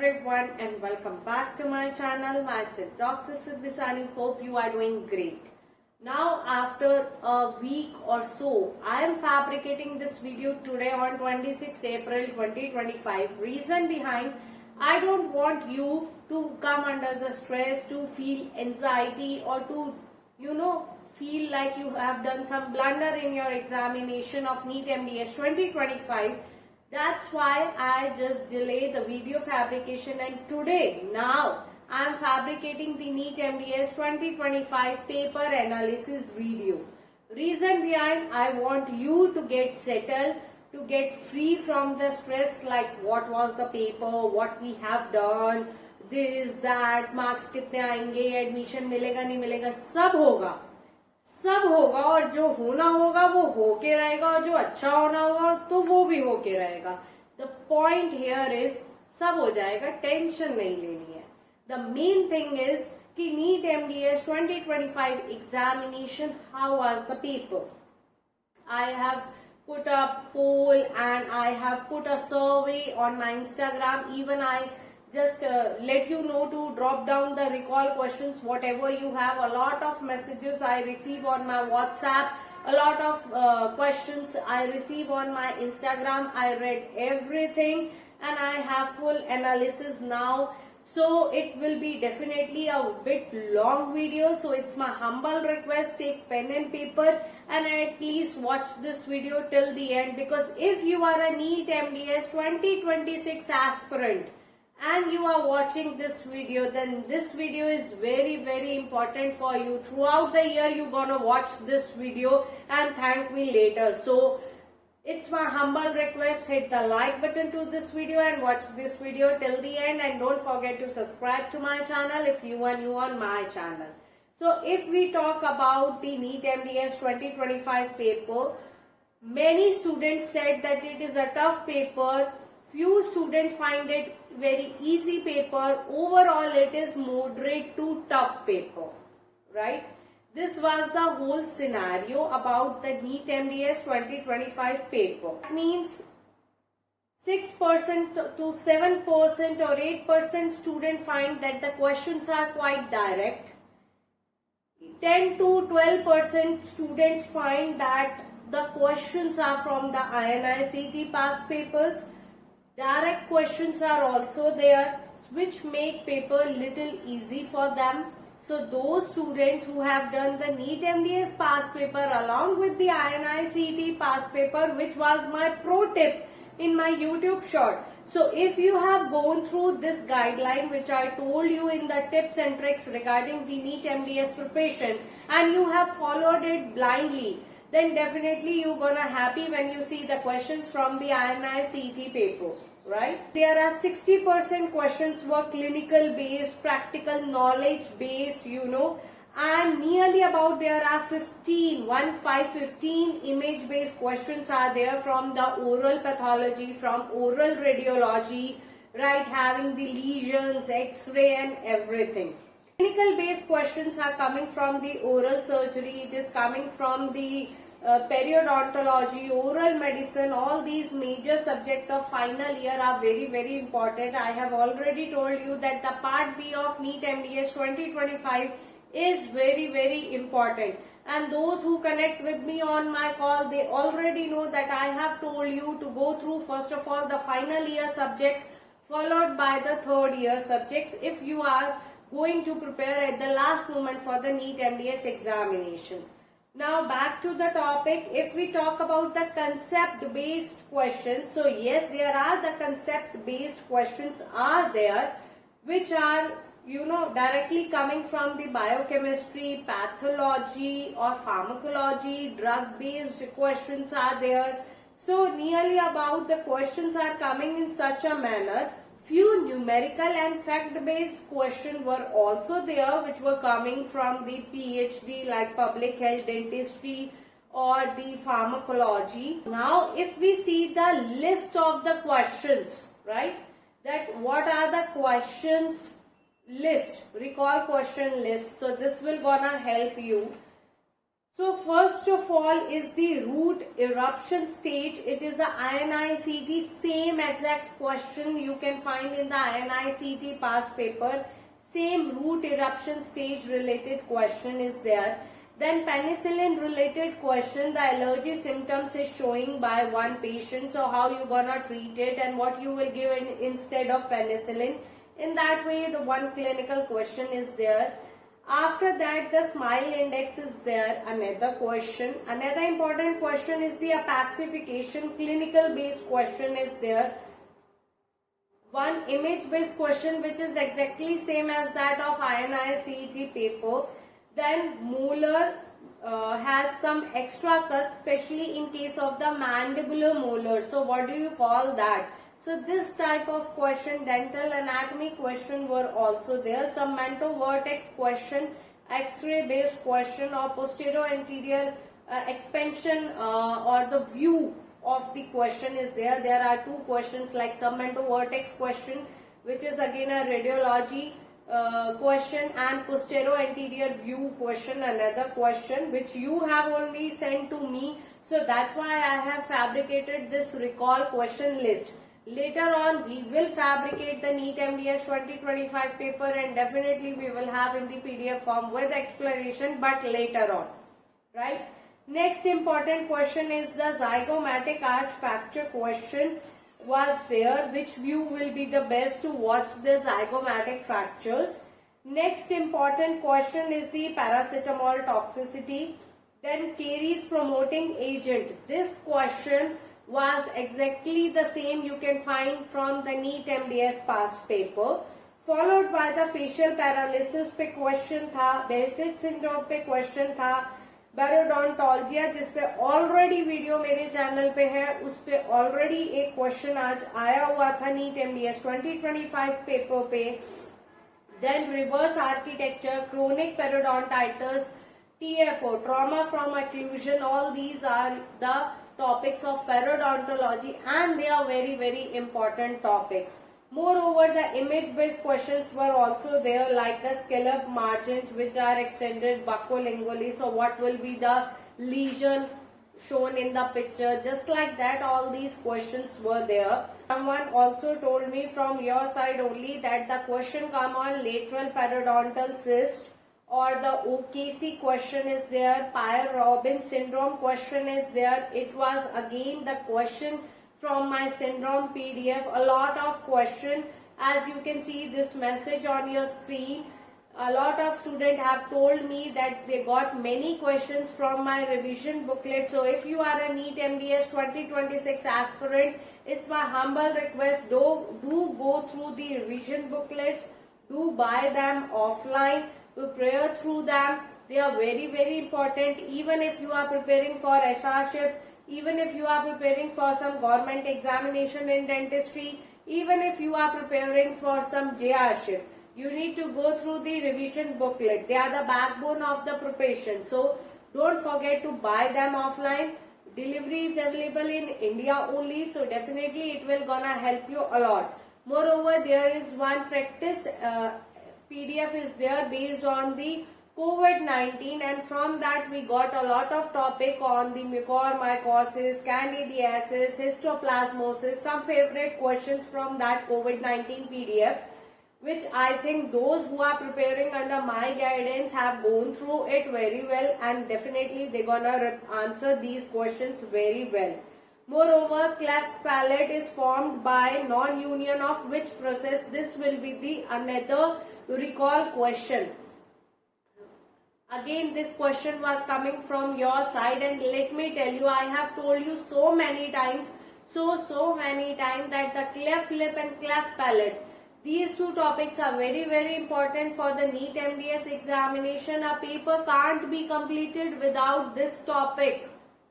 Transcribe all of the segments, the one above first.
everyone and welcome back to my channel. Myself Dr. Siddhisani. Hope you are doing great. Now after a week or so, I am fabricating this video today on 26th April 2025. Reason behind, I don't want you to come under the stress, to feel anxiety or to feel like you have done some blunder in your examination of Neet MDS 2025. That's why I just delay the video fabrication, and today now I am fabricating the Neet MDS 2025 paper analysis video. Reason behind, I want you to get settled, to get free from the stress like what was the paper, what we have done, this, that, marks कितने आएंगे, admission मिलेगा नहीं मिलेगा, सब होगा और जो होना होगा वो होके रहेगा और जो अच्छा होना होगा तो वो भी होके रहेगा. The point here is सब हो जाएगा, टेंशन नहीं लेनी है. The main thing is कि NEET MDS 2025 examination, how was the paper? I have put a poll and I have put a survey on my Instagram. Even I just let you know to drop down the recall questions, whatever you have. A lot of messages I receive on my WhatsApp, a lot of questions I receive on my Instagram. I read everything and I have full analysis now. So it will be definitely a bit long video. So it's my humble request, take pen and paper and at least watch this video till the end, because if you are a NEET MDS 2026 aspirant and you are watching this video, then this video is very important for you. Throughout the year you're gonna watch this video and thank me later. So it's my humble request, hit the like button to this video and watch this video till the end, and don't forget to subscribe to my channel if you are new on my channel. So if we talk about the NEET MDS 2025 paper, many students said that it is a tough paper. Few students find it very easy paper. Overall it is moderate to tough paper, right? This was the whole scenario about the NEET MDS 2025 paper. That means 6% to 7% or 8% students find that the questions are quite direct. 10 to 12% students find that the questions are from the INI-CET past papers. Direct questions are also there, which make paper little easy for them. So those students who have done the NEET MDS past paper along with the INI-CET past paper, which was my pro tip in my YouTube short. So if you have gone through this guideline which I told you in the tips and tricks regarding the NEET MDS preparation and you have followed it blindly, then definitely you're gonna happy when you see the questions from the INI-CET paper. Right? There are 60% questions were clinical based, practical knowledge based, and nearly about there are 15 image based questions are there from the oral pathology, from oral radiology, right, having the lesions, x-ray and everything. Clinical based questions are coming from the oral surgery, it is coming from the periodontology, oral medicine. All these major subjects of final year are very important. I have already told you that the part B of NEET MDS 2025 is very important, and those who connect with me on my call, they already know that I have told you to go through first of all the final year subjects followed by the third year subjects if you are going to prepare at the last moment for the NEET MDS examination. Now back to the topic. If we talk about the concept based questions, so yes, there are the concept based questions are there, which are directly coming from the biochemistry, pathology or pharmacology. Drug based questions are there. So nearly about the questions are coming in such a manner. Few numerical and fact-based questions were also there, which were coming from the PhD like public health, dentistry or the pharmacology. Now if we see the list of the questions, right, that what are the questions list, recall question list. So this will gonna help you. So first of all is the root eruption stage. It is the INICET, same exact question you can find in the INICET past paper. Same root eruption stage related question is there. Then penicillin related question, the allergy symptoms is showing by one patient. So how you gonna treat it and what you will give instead of penicillin. In that way the one clinical question is there. After that the smile index is there, another question. Another important question is the apaxification, clinical based question is there. One image based question which is exactly same as that of INICET paper. Then molar has some extra cuts, especially in case of the mandibular molar. So what do you call that? So this type of question, dental anatomy question were also there. Some mentovertex question, X-ray based question, or posterior anterior expansion or the view of the question is there. There are two questions like submentovertex question, which is again a radiology question, and posterior anterior view question, another question which you have only sent to me. So that's why I have fabricated this recall question list. Later on we will fabricate the NEET MDS 2025 paper, and definitely we will have in the PDF form with explanation, but later on, right? Next important question is the zygomatic arch fracture question was there. Which view will be the best to watch the zygomatic fractures? Next important question is the paracetamol toxicity. Then caries promoting agent. This question was exactly the same you can find from the NEET MDS past paper. Followed by the facial paralysis पे question था, basic syndrome पे question था, बैरोडोंटोलजिया जिस पे already video मेरे channel पे है, उस पे ऑलरेडी एक क्वेश्चन आज आया हुआ था नीट एमडीएस 2025 पेपर पे. Then reverse architecture, chronic periodontitis, TFO, trauma from occlusion, all these are the topics of periodontology and they are very very important topics. Moreover, the image-based questions were also there, like the scallop margins which are extended buccolingually. So what will be the lesion shown in the picture? Just like that, all these questions were there. Someone also told me from your side only that the question come on lateral periodontal cyst, or the OKC question is there, Pierre-Robin syndrome question is there. It was again the question from my syndrome PDF. A lot of question, as you can see this message on your screen. A lot of students have told me that they got many questions from my revision booklet. So if you are a NEET MDS 2026 aspirant, it's my humble request, do go through the revision booklets, do buy them offline, prepare through them. They are very very important. Even if you are preparing for SRship, even if you are preparing for some government examination in dentistry, even if you are preparing for some JRship, you need to go through the revision booklet. They are the backbone of the preparation. So don't forget to buy them offline. Delivery is available in India only, so definitely it will gonna help you a lot. Moreover, there is one practice PDF is there based on the COVID-19, and from that we got a lot of topic on the mucormycosis, candidiasis, histoplasmosis, some favorite questions from that COVID-19 PDF, which I think those who are preparing under my guidance have gone through it very well, and definitely they're gonna answer these questions very well. Moreover, cleft palate is formed by non-union of which process? This will be the another recall question. Again, this question was coming from your side, and let me tell you, I have told you so many times that the cleft lip and cleft palate, these two topics are very very important for the NEET MDS examination. A paper can't be completed without this topic,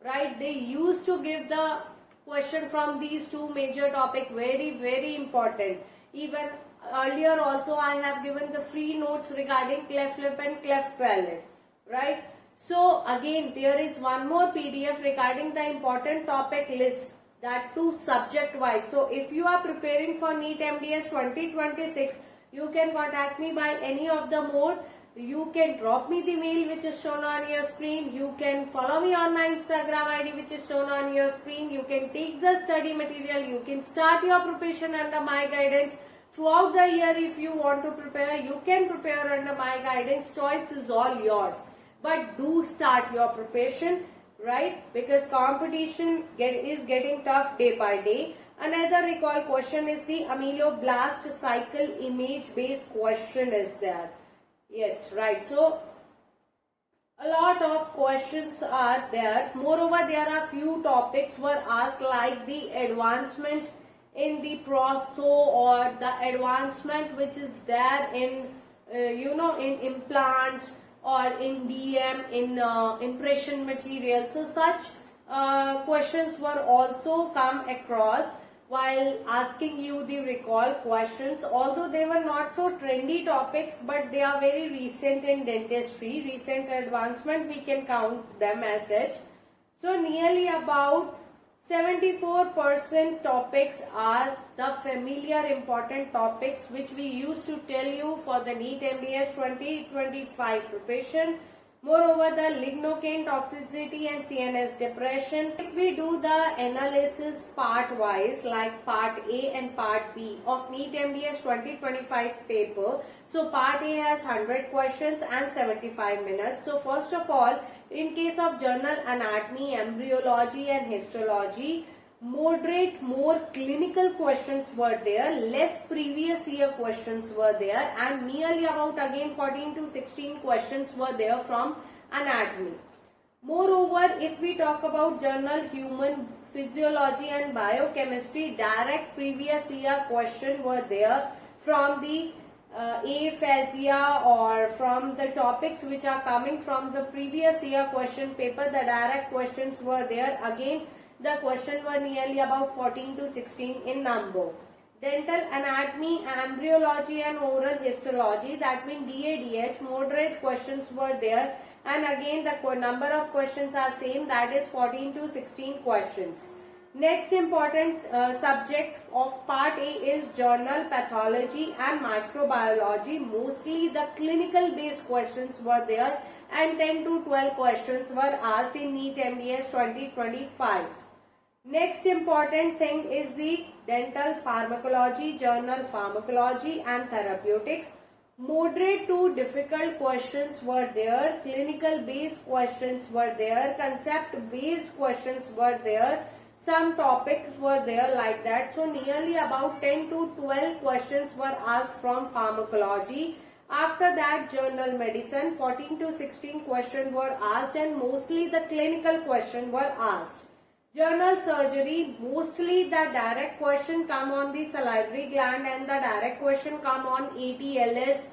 right? They used to give the question from these two major topics, very very important. Even earlier also I have given the free notes regarding cleft lip and cleft palate, right? So again, there is one more PDF regarding the important topic list, that too subject wise. So if you are preparing for NEET MDS 2026, you can contact me by any of the mode. You can drop me the mail which is shown on your screen. You can follow me on my Instagram ID which is shown on your screen. You can take the study material. You can start your preparation under my guidance. Throughout the year, if you want to prepare, you can prepare under my guidance. Choice is all yours. But do start your preparation, right? Because competition is getting tough day by day. Another recall question is the ameloblast cycle image based question is there. Yes, right. So, a lot of questions are there. Moreover, there are few topics were asked like the advancement in the prosto or the advancement which is there in, in implants or in DM, in impression material. So, such questions were also come across while asking you the recall questions, although they were not so trendy topics, but they are very recent in dentistry, recent advancement, we can count them as such. So nearly about 74% topics are the familiar important topics which we used to tell you for the NEET MDS 2025 preparation. Moreover, the lignocaine toxicity and CNS depression. If we do the analysis part wise, like part A and part B of NEET MDS 2025 paper, so part A has 100 questions and 75 minutes. So first of all, in case of general anatomy, embryology and histology, moderate, more clinical questions were there, less previous year questions were there, and nearly about again 14 to 16 questions were there from anatomy. Moreover, if we talk about general human physiology and biochemistry, direct previous year question were there from the aphasia or from the topics which are coming from the previous year question paper. The direct questions were there. Again, the question were nearly about 14 to 16 in number. Dental anatomy, embryology and oral histology, that means DADH, moderate questions were there, and again the number of questions are same, that is 14 to 16 questions. Next important subject of part A is journal pathology and microbiology. Mostly the clinical based questions were there and 10 to 12 questions were asked in NEET MDS 2025. Next important thing is the dental pharmacology, journal pharmacology and therapeutics. Moderate to difficult questions were there, clinical based questions were there, concept based questions were there, some topics were there like that. So nearly about 10 to 12 questions were asked from pharmacology. After that, journal medicine, 14 to 16 questions were asked and mostly the clinical questions were asked. Journal surgery, mostly the direct question come on the salivary gland and the direct question come on ATLS.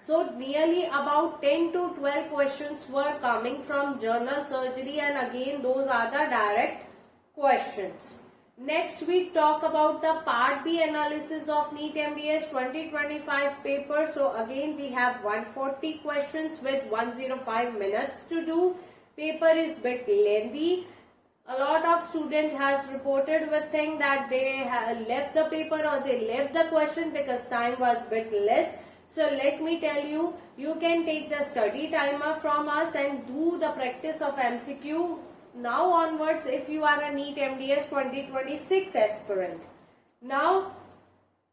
So nearly about 10 to 12 questions were coming from journal surgery, and again those are the direct questions. Next we talk about the part B analysis of NEET MDS 2025 paper. So again we have 140 questions with 105 minutes to do. Paper is bit lengthy. A lot of students has reported with thing that they left the paper or they left the question because time was bit less. So let me tell you, you can take the study timer from us and do the practice of MCQ now onwards if you are a NEET MDS 2026 aspirant. Now,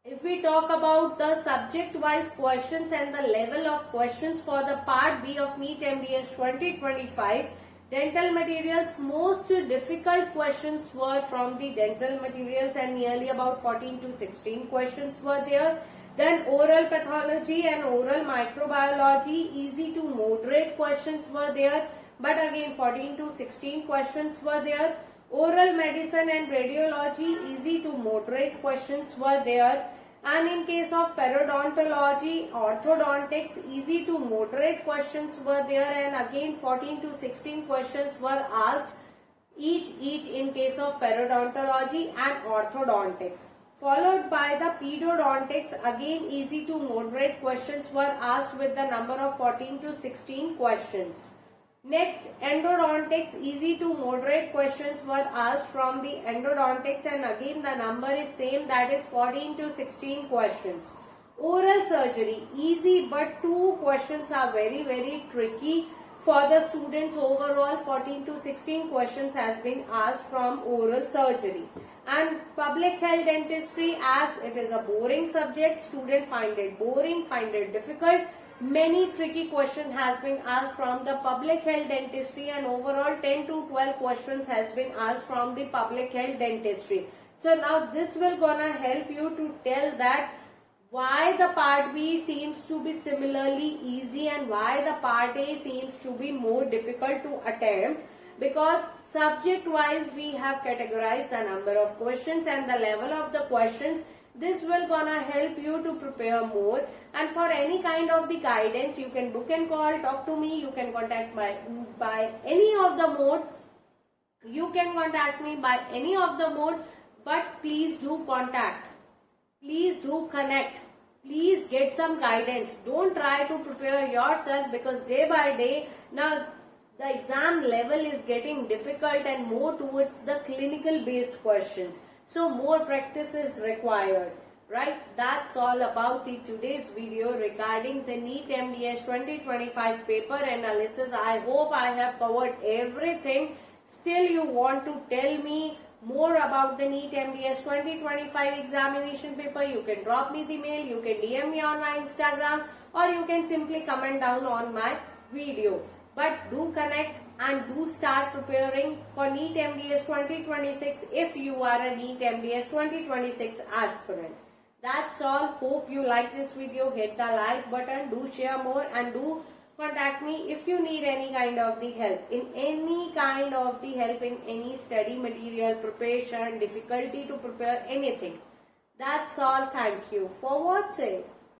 if we talk about the subject-wise questions and the level of questions for the part B of NEET MDS 2025, dental materials, most difficult questions were from the dental materials and nearly about 14 to 16 questions were there. Then oral pathology and oral microbiology, easy to moderate questions were there, but again 14 to 16 questions were there. Oral medicine and radiology, easy to moderate questions were there. And in case of periodontology, orthodontics, easy to moderate questions were there, and again 14 to 16 questions were asked each in case of periodontology and orthodontics. Followed by the pedodontics, again easy to moderate questions were asked with the number of 14 to 16 questions. Next, endodontics, easy to moderate questions were asked from the endodontics, and again the number is same, that is 14 to 16 questions. Oral surgery, easy, but two questions are very tricky for the students. Overall 14 to 16 questions has been asked from oral surgery. And public health dentistry, as it is a boring subject, students find it boring, find it difficult. Many tricky questions has been asked from the public health dentistry, and overall 10 to 12 questions has been asked from the public health dentistry. So now this will gonna help you to tell that why the part B seems to be similarly easy and why the part A seems to be more difficult to attempt, because subject wise we have categorized the number of questions and the level of the questions. This will gonna help you to prepare more, and for any kind of the guidance you can book and call, talk to me, you can contact by any of the mode. You can contact me by any of the mode, but please do contact. Please do connect. Please get some guidance. Don't try to prepare yourself, because day by day now the exam level is getting difficult and more towards the clinical based questions. So more practice is required. Right? That's all about the today's video regarding the NEET MDS 2025 paper analysis. I hope I have covered everything. Still you want to tell me more about the NEET MDS 2025 examination paper, you can drop me the mail, you can DM me on my Instagram, or you can simply comment down on my video. But do connect and do start preparing for NEET MDS 2026 if you are a NEET MDS 2026 aspirant. That's all. Hope you like this video. Hit the like button, do share more, and do contact me if you need any kind of the help in any study material preparation, difficulty to prepare anything. That's all. Thank you for watching.